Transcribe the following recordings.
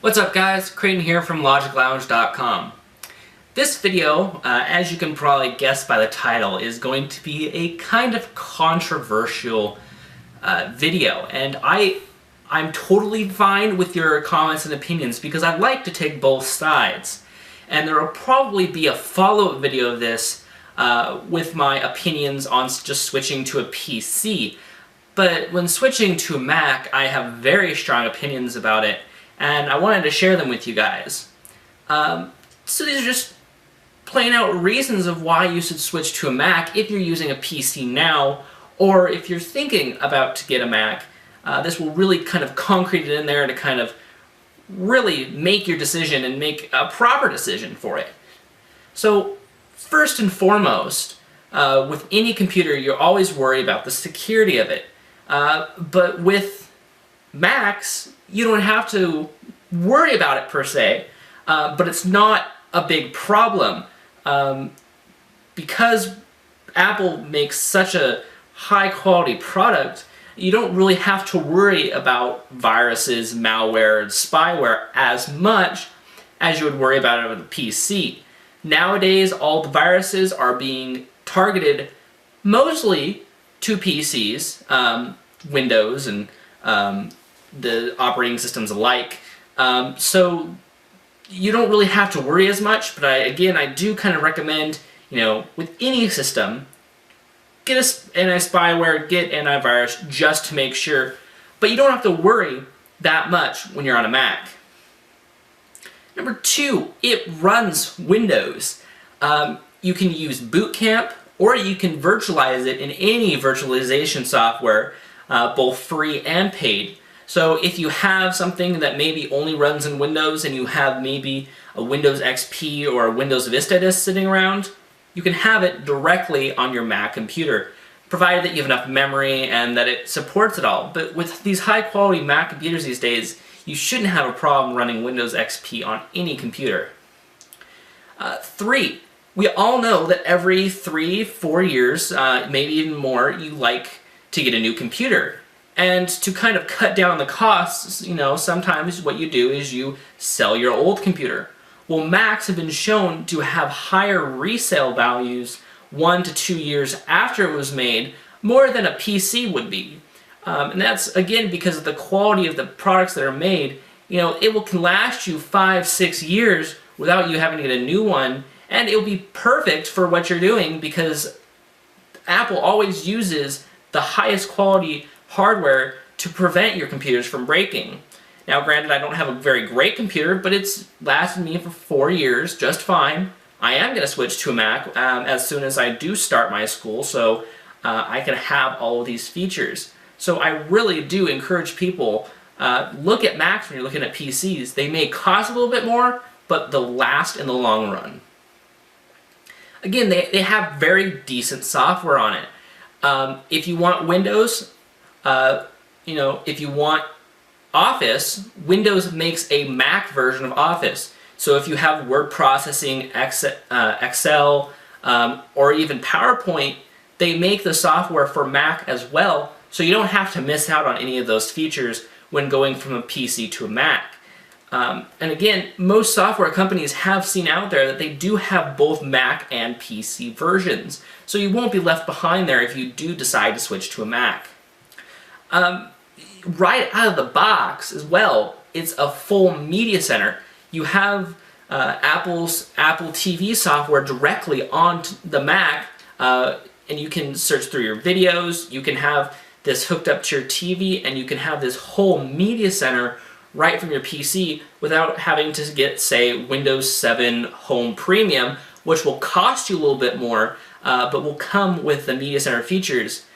What's up guys, Creighton here from LogicLounge.com. This video, as you can probably guess by the title, is going to be a kind of controversial video, and I'm totally fine with your comments and opinions because I like to take both sides. And there will probably be a follow-up video of this with my opinions on just switching to a PC. But when switching to a Mac, I have very strong opinions about it, and I wanted to share them with you guys. So these are just plain out reasons of why you should switch to a Mac if you're using a PC now, or if you're thinking about to get a Mac. This will really kind of concrete it in there to kind of really make your decision and make a proper decision for it. So first and foremost, with any computer, you always worry about the security of it. But with Macs, you don't have to worry about it per se, but it's not a big problem. Because Apple makes such a high quality product, you don't really have to worry about viruses, malware, and spyware as much as you would worry about it with a PC. Nowadays, all the viruses are being targeted mostly to PCs, Windows, and the operating systems alike. So you don't really have to worry as much, but I do kind of recommend, with any system, get anti-spyware, get antivirus just to make sure, but you don't have to worry that much when you're on a Mac. Number two, it runs Windows. You can use Boot Camp, or you can virtualize it in any virtualization software, both free and paid. So if you have something that maybe only runs in Windows and you have maybe a Windows XP or a Windows Vista disk sitting around, you can have it directly on your Mac computer, provided that you have enough memory and that it supports it all. But with these high quality Mac computers these days, you shouldn't have a problem running Windows XP on any computer. Three, we all know that every 3-4 years, maybe even more, you like to get a new computer. And to kind of cut down the costs, sometimes what you do is you sell your old computer. Well, Macs have been shown to have higher resale values 1 to 2 years after it was made, more than a PC would be. And that's, again, because of the quality of the products that are made. It can last you 5-6 years without you having to get a new one, and it will be perfect for what you're doing because Apple always uses the highest quality hardware to prevent your computers from breaking. Now, granted, I don't have a very great computer, but it's lasted me for 4 years just fine. I am going to switch to a Mac as soon as I do start my school, so I can have all of these features. So I really do encourage people, look at Macs when you're looking at PCs. They may cost a little bit more, but they'll last in the long run. Again, they have very decent software on it. If you want Windows, if you want Office, Windows makes a Mac version of Office. So if you have word processing, Excel, or even PowerPoint, they make the software for Mac as well, so you don't have to miss out on any of those features when going from a PC to a Mac. And again, most software companies have seen out there that they do have both Mac and PC versions, so you won't be left behind there if you do decide to switch to a Mac. Right out of the box as well, it's a full media center. You have Apple TV software directly on the Mac, and you can search through your videos, you can have this hooked up to your TV, and you can have this whole media center right from your PC without having to get, say, Windows 7 Home Premium, which will cost you a little bit more, but will come with the media center features.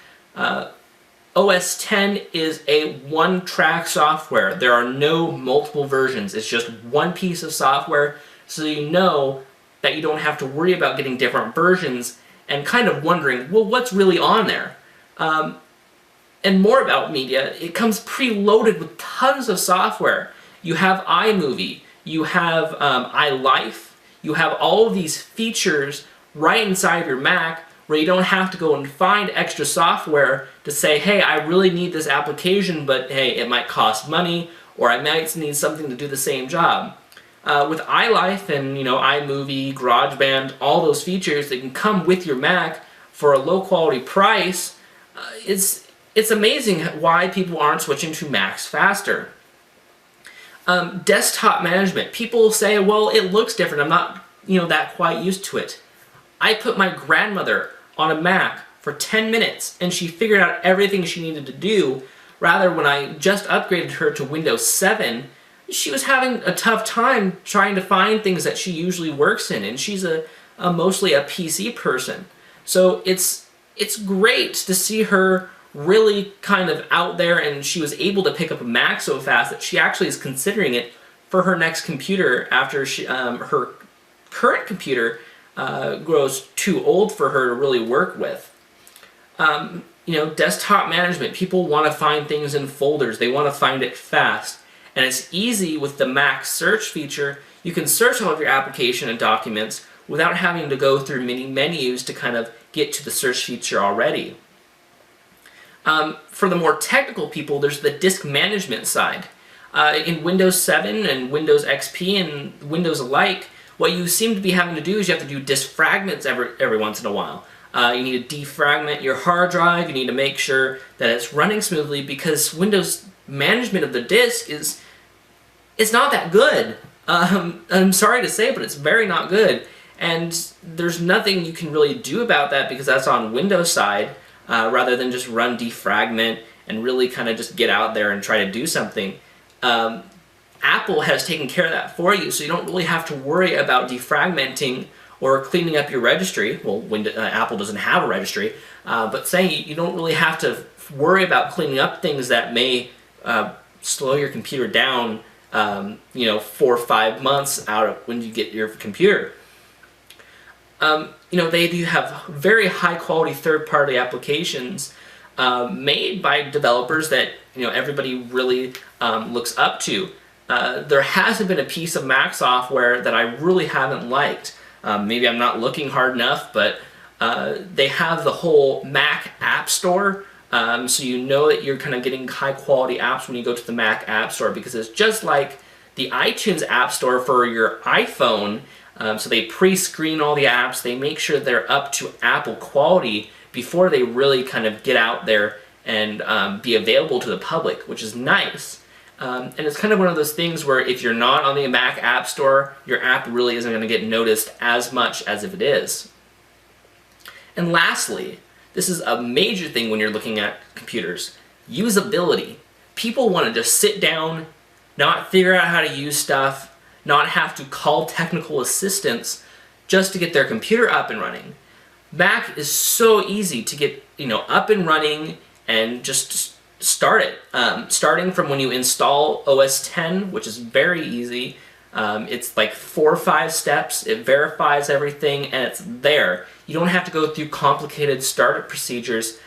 OS X is a one-track software. There are no multiple versions. It's just one piece of software, so you know that you don't have to worry about getting different versions and kind of wondering, well, what's really on there? And more about media, it comes preloaded with tons of software. You have iMovie, you have iLife, you have all of these features right inside of your Mac where you don't have to go and find extra software to say, hey, I really need this application, but hey, it might cost money, or I might need something to do the same job. With iLife and iMovie, GarageBand, all those features that can come with your Mac for a low quality price, it's amazing why people aren't switching to Macs faster. Desktop management. People say, well, it looks different. I'm not that quite used to it. I put my grandmother on a Mac for 10 minutes and she figured out everything she needed to do. Rather, when I just upgraded her to Windows 7, she was having a tough time trying to find things that she usually works in, and she's mostly a PC person. So it's great to see her really kind of out there, and she was able to pick up a Mac so fast that she actually is considering it for her next computer after her current computer grows too old for her to really work with. Desktop management. People want to find things in folders. They want to find it fast. And it's easy with the Mac search feature. You can search all of your application and documents without having to go through many menus to kind of get to the search feature already. For the more technical people, there's the disk management side. In Windows 7 and Windows XP and Windows alike, what you seem to be having to do is you have to do disk fragments every once in a while. You need to defragment your hard drive. You need to make sure that it's running smoothly, because Windows management of the disk it's not that good. I'm sorry to say, but it's very not good. And there's nothing you can really do about that, because that's on Windows side, rather than just run defragment and really kind of just get out there and try to do something. Apple has taken care of that for you, so you don't really have to worry about defragmenting or cleaning up your registry. Well, Apple doesn't have a registry, but saying you don't really have to worry about cleaning up things that may slow your computer down 4 or 5 months out of when you get your computer. They do have very high quality third-party applications made by developers that everybody really looks up to. There hasn't been a piece of Mac software that I really haven't liked. Maybe I'm not looking hard enough, but they have the whole Mac App Store. So you know that you're kind of getting high quality apps when you go to the Mac App Store, because it's just like the iTunes App Store for your iPhone. So they pre-screen all the apps, they make sure they're up to Apple quality before they really kind of get out there and be available to the public, which is nice. And it's kind of one of those things where if you're not on the Mac App Store, your app really isn't going to get noticed as much as if it is. And lastly, this is a major thing when you're looking at computers: usability. People want to just sit down, not figure out how to use stuff, not have to call technical assistance just to get their computer up and running. Mac is so easy to get up and running and just start it. Starting from when you install OS X, which is very easy. It's like 4 or 5 steps. It verifies everything and it's there. You don't have to go through complicated startup procedures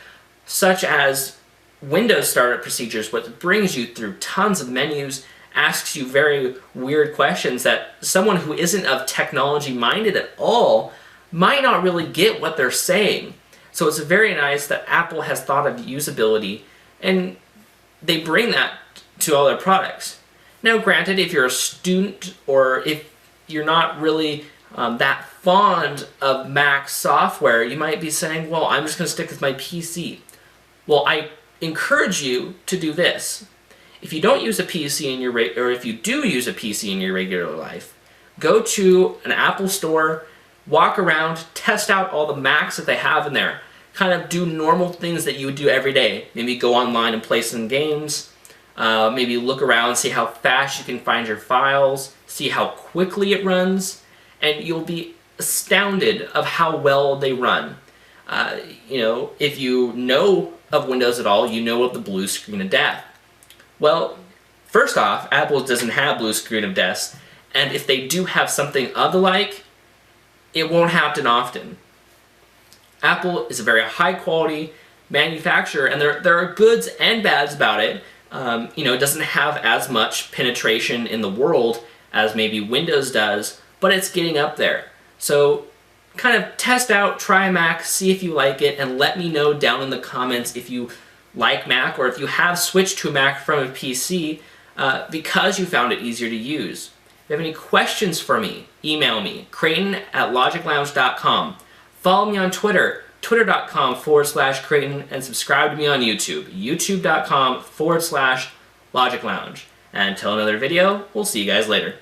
such as Windows startup procedures, which brings you through tons of menus, asks you very weird questions that someone who isn't of technology minded at all might not really get what they're saying. So it's very nice that Apple has thought of usability, and they bring that to all their products. Now granted, if you're a student or if you're not really that fond of Mac software, you might be saying, well, I'm just going to stick with my PC. Well, I encourage you to do this. If you don't use a PC in your or if you do use a PC in your regular life, go to an Apple store, walk around, test out all the Macs that they have in there. Kind of do normal things that you would do every day. Maybe go online and play some games. Maybe look around, see how fast you can find your files, see how quickly it runs, and you'll be astounded of how well they run. If you know of Windows at all, you know of the blue screen of death. Well, first off, Apple doesn't have blue screen of death, and if they do have something of the like, it won't happen often. Apple is a very high quality manufacturer, and there are goods and bads about it. It doesn't have as much penetration in the world as maybe Windows does, but it's getting up there. So kind of test out, try a Mac, see if you like it, and let me know down in the comments if you like Mac, or if you have switched to a Mac from a PC, because you found it easier to use. If you have any questions for me, email me, Creighton@logiclounge.com. Follow me on Twitter, twitter.com/Creighton, and subscribe to me on YouTube, youtube.com/Logic Lounge. And until another video, we'll see you guys later.